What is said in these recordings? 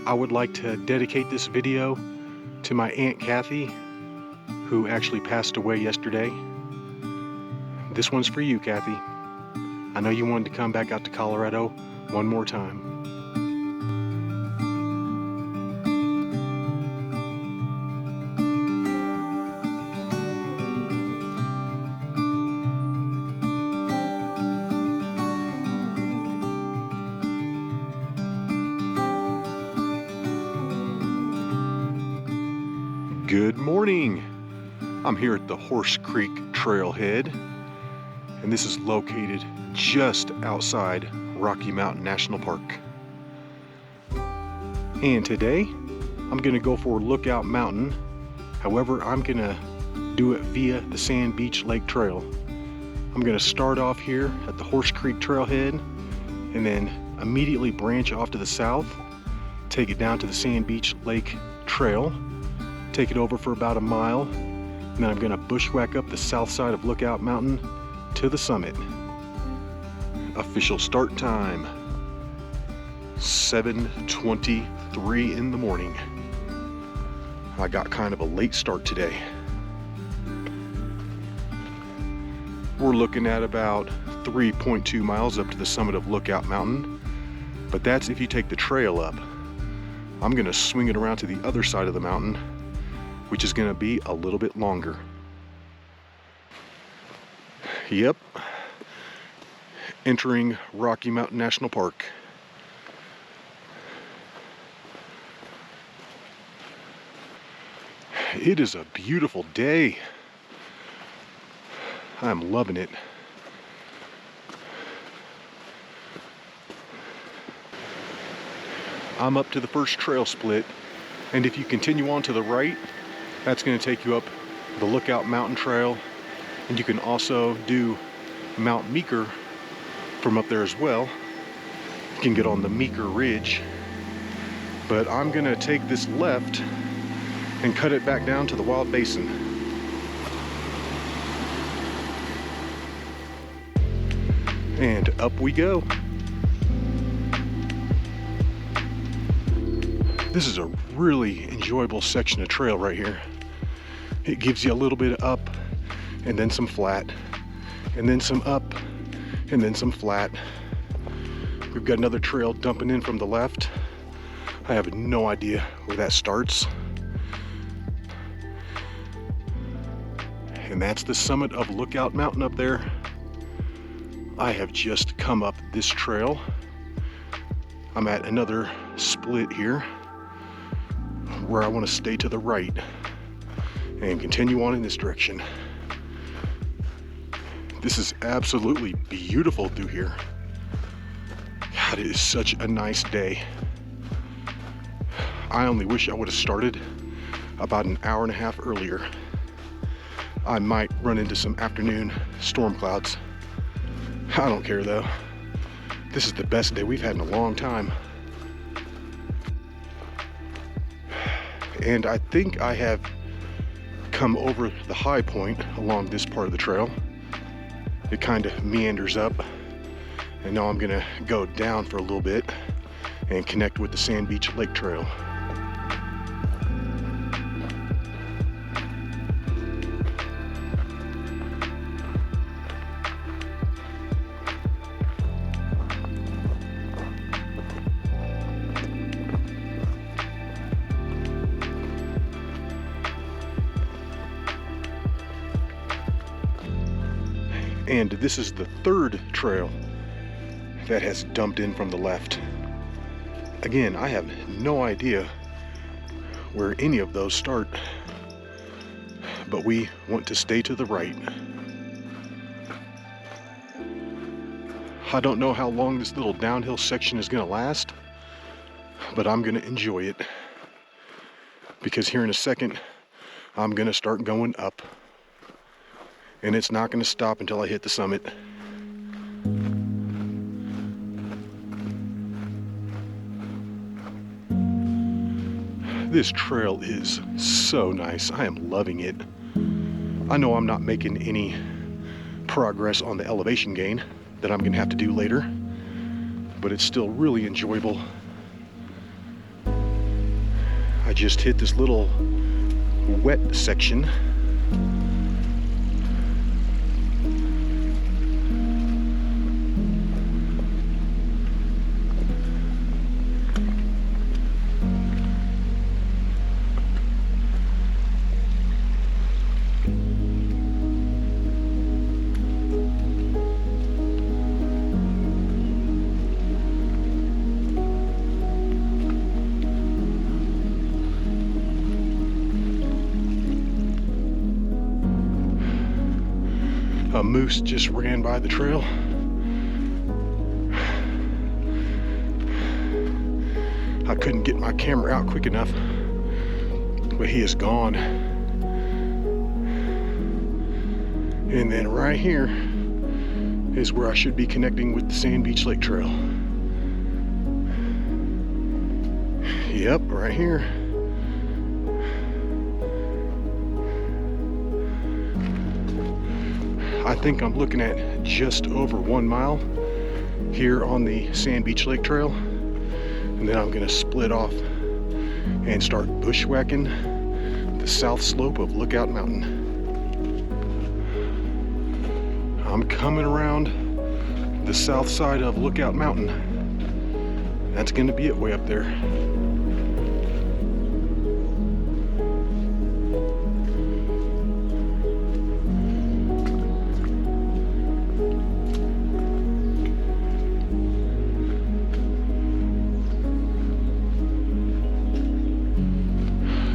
I would like to dedicate this video to my Aunt Kathy, who actually passed away yesterday. This one's for you, Kathy. I know you wanted to come back out to Colorado one more time. Good morning. I'm here at the Horse Creek Trailhead, and this is located just outside Rocky Mountain National Park. And today, I'm gonna go for Lookout Mountain. However, I'm gonna do it via the Sand Beach Lake Trail. I'm gonna start off here at the Horse Creek Trailhead and then immediately branch off to the south, take it down to the Sand Beach Lake Trail, take it over for about a mile, and then I'm gonna bushwhack up the south side of Lookout Mountain to the summit. Official start time, 7:23 in the morning. I got kind of a late start today. We're looking at about 3.2 miles up to the summit of Lookout Mountain, but that's if you take the trail up. I'm gonna swing it around to the other side of the mountain, which is gonna be a little bit longer. Yep, entering Rocky Mountain National Park. It is a beautiful day. I'm loving it. I'm up to the first trail split, and if you continue on to the right, that's going to take you up the Lookout Mountain Trail, and you can also do Mount Meeker from up there as well. You can get on the Meeker Ridge, but I'm going to take this left and cut it back down to the Wild Basin. And up we go. This is a really enjoyable section of trail right here. It gives you a little bit of up and then some flat, and then some up and then some flat. We've got another trail dumping in from the left. I have no idea where that starts. And that's the summit of Lookout Mountain up there. I have just come up this trail. I'm at another split here where I want to stay to the right and continue on in this direction. This is absolutely beautiful through here. God, it is such a nice day. I only wish I would have started about an hour and a half earlier. I might run into some afternoon storm clouds. I don't care though. This is the best day we've had in a long time. And I think I have come over the high point along this part of the trail. It kind of meanders up, and now I'm gonna go down for a little bit and connect with the Sand Beach Lake Trail. And this is the third trail that has dumped in from the left. Again, I have no idea where any of those start, but we want to stay to the right. I don't know how long this little downhill section is going to last, but I'm going to enjoy it, because here in a second I'm going to start going up. And it's not going to stop until I hit the summit. This trail is so nice. I am loving it. I know I'm not making any progress on the elevation gain that I'm going to have to do later, but it's still really enjoyable. I just hit this little wet section. A moose just ran by the trail. I couldn't get my camera out quick enough, but he is gone. And then right here is where I should be connecting with the Sand Beach Lake Trail. Yep, right here. I think I'm looking at just over 1 mile here on the Sand Beach Lake Trail, and then I'm gonna split off and start bushwhacking the south slope of Lookout Mountain. I'm coming around the south side of Lookout Mountain. That's gonna be it way up there.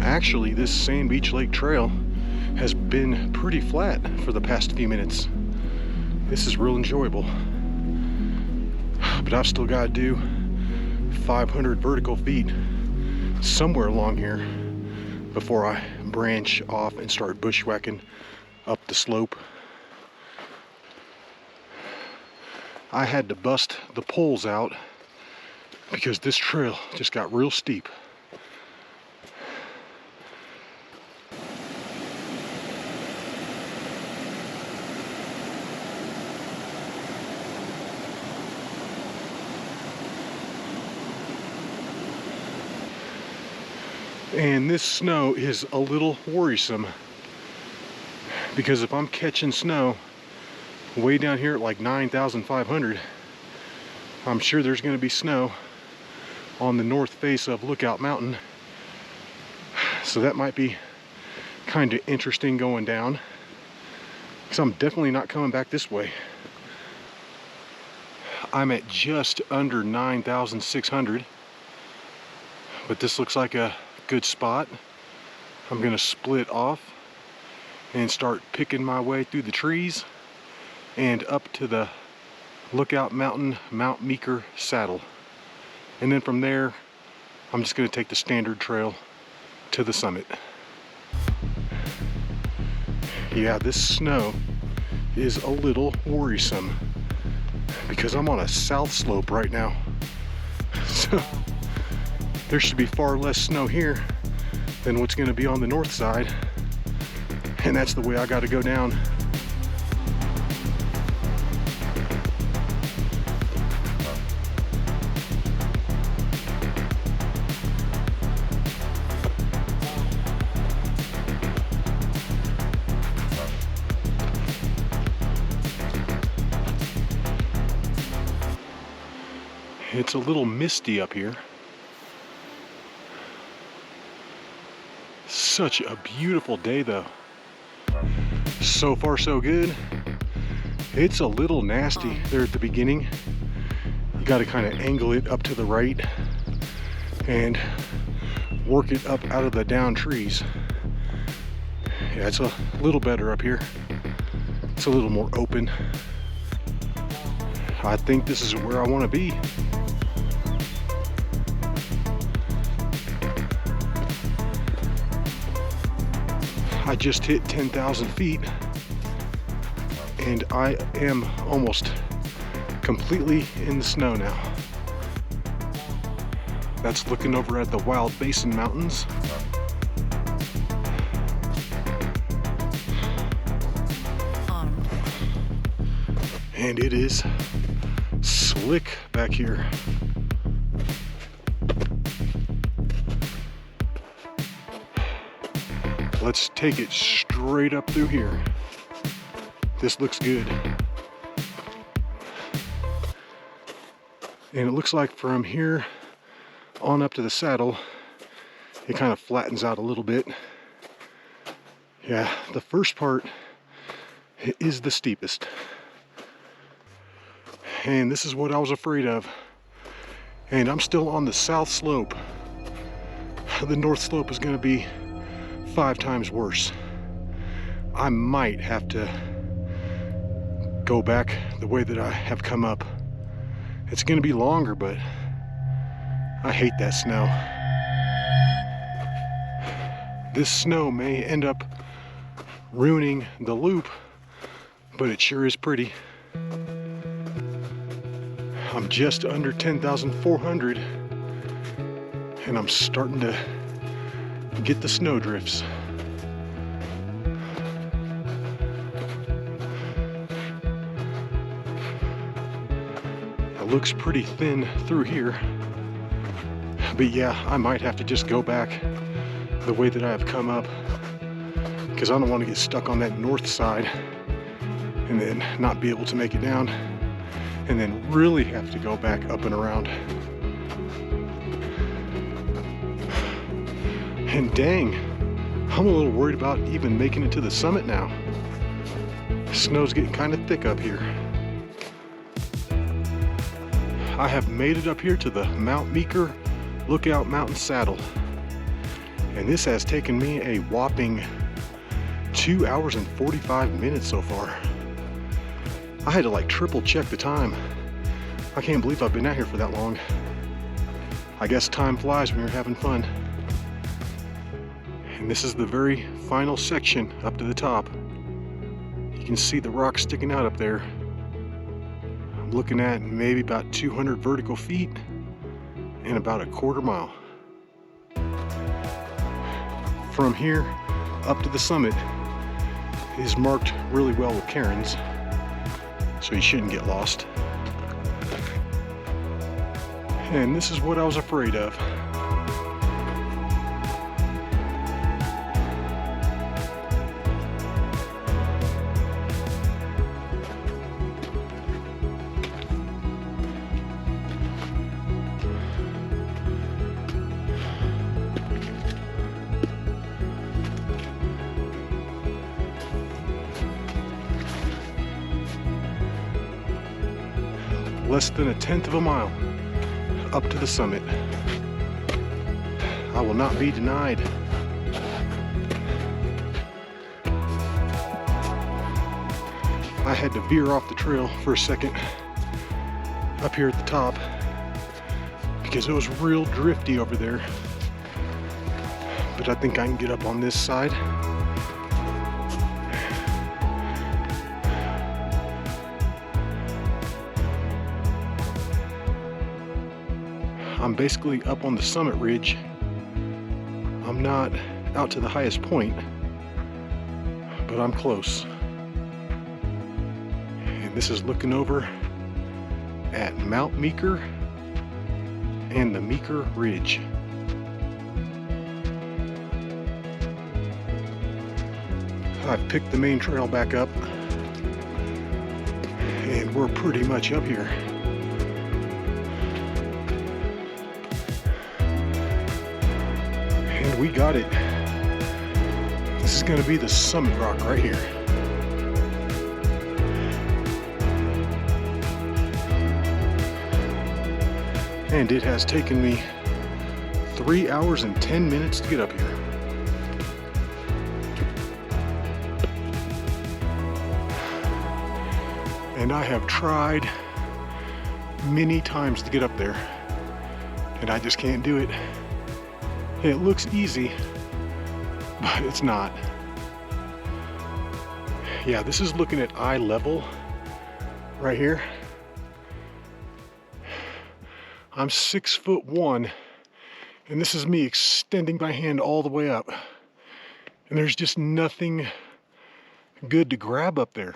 Actually, this Sand Beach Lake Trail has been pretty flat for the past few minutes. This is real enjoyable. But I've still got to do 500 vertical feet somewhere along here before I branch off and start bushwhacking up the slope. I had to bust the poles out because this trail just got real steep. And this snow is a little worrisome because if I'm catching snow way down here at like 9,500, I'm sure there's going to be snow on the north face of Lookout Mountain. So that might be kind of interesting going down, because I'm definitely not coming back this way. I'm at just under 9,600, but this looks like a good spot. I'm gonna split off and start picking my way through the trees and up to the Lookout Mountain Mount Meeker saddle, and then from there I'm just gonna take the standard trail to the summit. Yeah, this snow is a little worrisome because I'm on a south slope right now, so there should be far less snow here than what's going to be on the north side, and that's the way I got to go down. It's a little misty up here. Such a beautiful day though. So far so good. It's a little nasty there at the beginning. You got to kind of angle it up to the right and work it up out of the down trees. Yeah, it's a little better up here. It's a little more open. I think this is where I want to be. I just hit 10,000 feet and I am almost completely in the snow now. That's looking over at the Wild Basin Mountains. And it is slick back here. Let's take it straight up through here. This looks good. And it looks like from here on up to the saddle, it kind of flattens out a little bit. Yeah, the first part is the steepest. And this is what I was afraid of. And I'm still on the south slope. The north slope is going to be 5 times worse. I might have to go back the way that I have come up. It's going to be longer, but I hate that snow. This snow may end up ruining the loop, but it sure is pretty. I'm just under 10,400 and I'm starting to get the snow drifts. It looks pretty thin through here, but yeah, I might have to just go back the way that I have come up, because I don't want to get stuck on that north side and then not be able to make it down, and then really have to go back up and around. And dang, I'm a little worried about even making it to the summit now. Snow's getting kind of thick up here. I have made it up here to the Mount Meeker Lookout Mountain Saddle, and this has taken me a whopping 2 hours and 45 minutes so far. I had to like triple check the time. I can't believe I've been out here for that long. I guess time flies when you're having fun. And this is the very final section up to the top. You can see the rock sticking out up there. I'm looking at maybe about 200 vertical feet and about a quarter mile. From here up to the summit is marked really well with cairns, so you shouldn't get lost. And this is what I was afraid of. Less than 1/10 of a mile up to the summit. I will not be denied. I had to veer off the trail for a second up here at the top because it was real drifty over there. But I think I can get up on this side. I'm basically up on the summit ridge. I'm not out to the highest point, but I'm close. And this is looking over at Mount Meeker and the Meeker Ridge. I've picked the main trail back up, and we're pretty much up here. We got it. This is going to be the summit rock right here. And it has taken me 3 hours and 10 minutes to get up here. And I have tried many times to get up there, and I just can't do it. It looks easy, but it's not. Yeah, this is looking at eye level right here. I'm 6'1", and this is me extending my hand all the way up. And there's just nothing good to grab up there.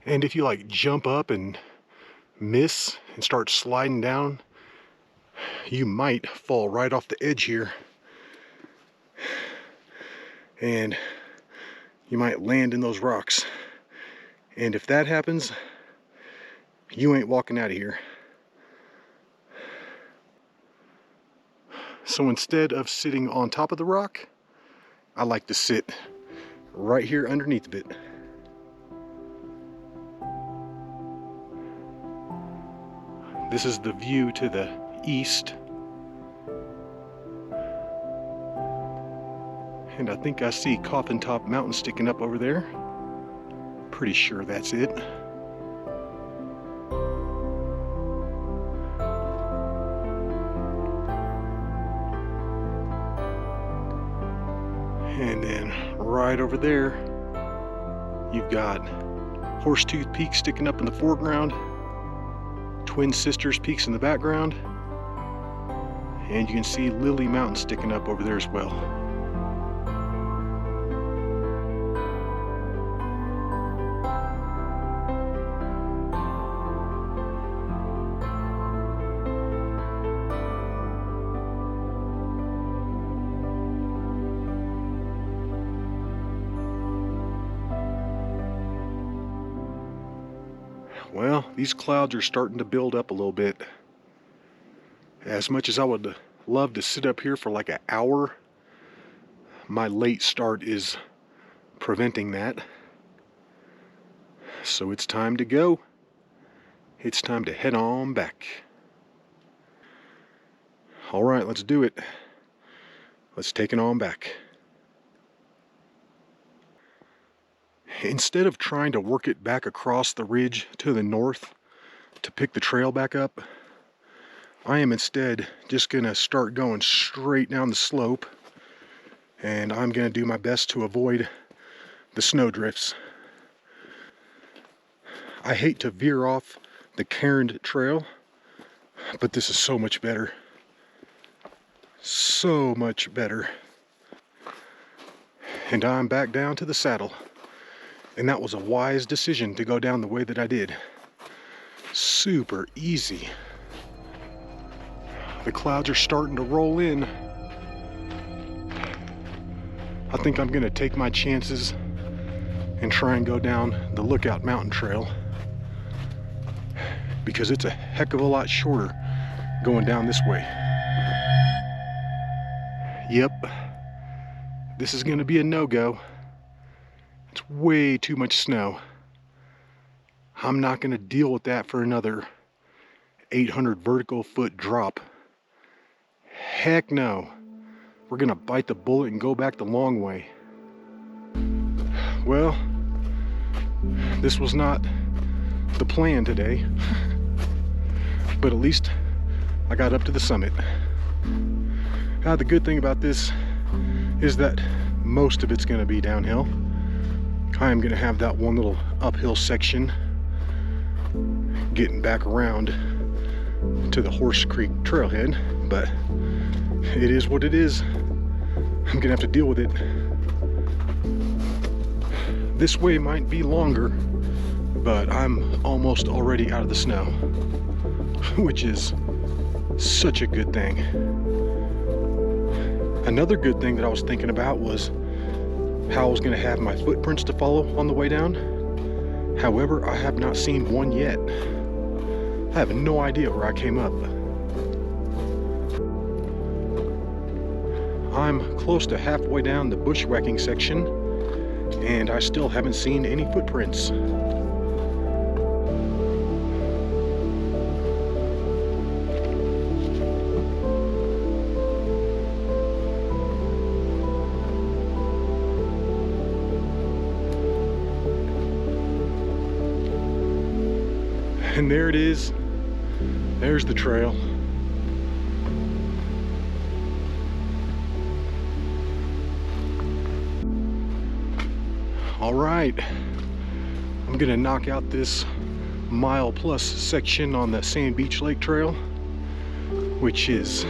And if you like jump up and miss and start sliding down, you might fall right off the edge here. and you might land in those rocks. And if that happens, you ain't walking out of here. So instead of sitting on top of the rock, I like to sit right here underneath of it. This is the view to the east. And I think I see Coffin Top Mountain sticking up over there. Pretty sure that's it. And then right over there, you've got Horsetooth Peak sticking up in the foreground, Twin Sisters Peaks in the background, and you can see Lily Mountain sticking up over there as well. Well, these clouds are starting to build up a little bit. As much as I would love to sit up here for like an hour, my late start is preventing that. So it's time to go. It's time to head on back. All right, let's do it. Let's take it on back. Instead of trying to work it back across the ridge to the north to pick the trail back up, I am instead just gonna start going straight down the slope, and I'm gonna do my best to avoid the snow drifts. I hate to veer off the cairned trail, but this is so much better. So much better. And I'm back down to the saddle. And that was a wise decision to go down the way that I did. Super easy. The clouds are starting to roll in. I think I'm gonna take my chances and try and go down the Lookout Mountain Trail, because it's a heck of a lot shorter going down this way. Yep, this is gonna be a no-go. It's way too much snow. I'm not gonna deal with that for another 800 vertical foot drop. Heck no. We're gonna bite the bullet and go back the long way. Well, this was not the plan today, but at least I got up to the summit. The good thing about this is that most of it's gonna be downhill. I am gonna have that one little uphill section getting back around to the Horse Creek Trailhead, but it is what it is. I'm gonna have to deal with it. This way might be longer, but I'm almost already out of the snow, which is such a good thing. Another good thing that I was thinking about was how I was going to have my footprints to follow on the way down. However, I have not seen one yet. I have no idea where I came up. I'm close to halfway down the bushwhacking section, and I still haven't seen any footprints. And there it is. There's the trail. All right, I'm gonna knock out this mile-plus section on the Sand Beach Lake Trail, which is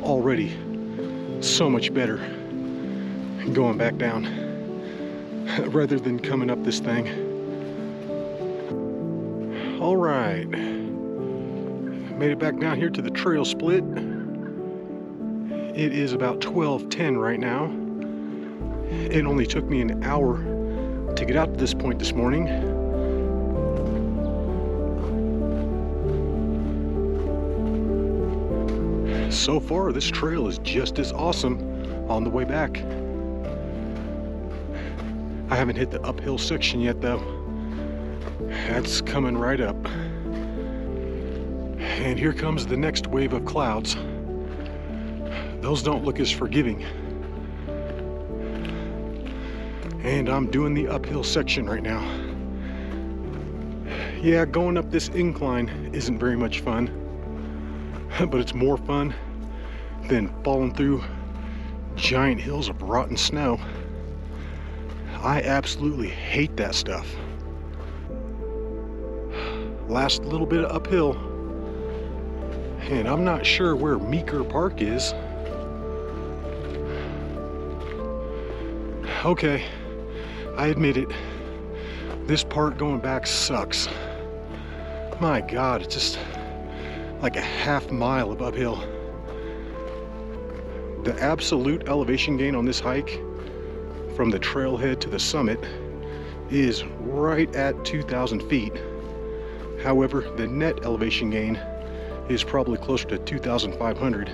already so much better going back down rather than coming up this thing. All right, made it back down here to the trail split. It is about 12:10 right now. It only took me an hour to get out to this point this morning. So far, this trail is just as awesome on the way back. I haven't hit the uphill section yet though. That's coming right up. And here comes the next wave of clouds. Those don't look as forgiving. And I'm doing the uphill section right now. Yeah, going up this incline isn't very much fun, but it's more fun than falling through giant hills of rotten snow. I absolutely hate that stuff. Last little bit of uphill, and I'm not sure where Meeker Park is. Okay, I admit it. This part going back sucks. My God, it's just like a half mile of uphill. The absolute elevation gain on this hike from the trailhead to the summit is right at 2,000 feet. However, the net elevation gain is probably closer to 2,500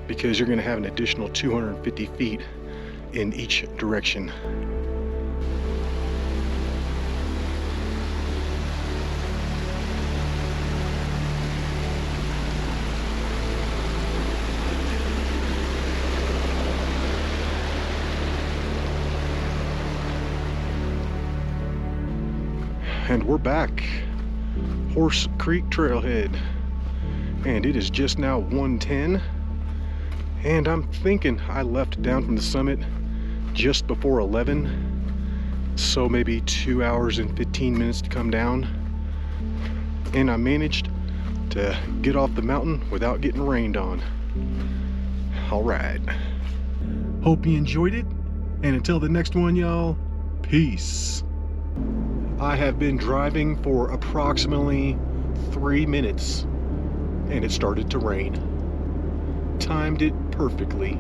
because you're going to have an additional 250 feet in each direction. And we're back. Horse Creek Trailhead. And it is just now 1:10. And I'm thinking I left down from the summit just before 11. So maybe 2 hours and 15 minutes to come down. And I managed to get off the mountain without getting rained on. All right. Hope you enjoyed it. And until the next one, y'all, peace. I have been driving for approximately 3 minutes and it started to rain. Timed it perfectly.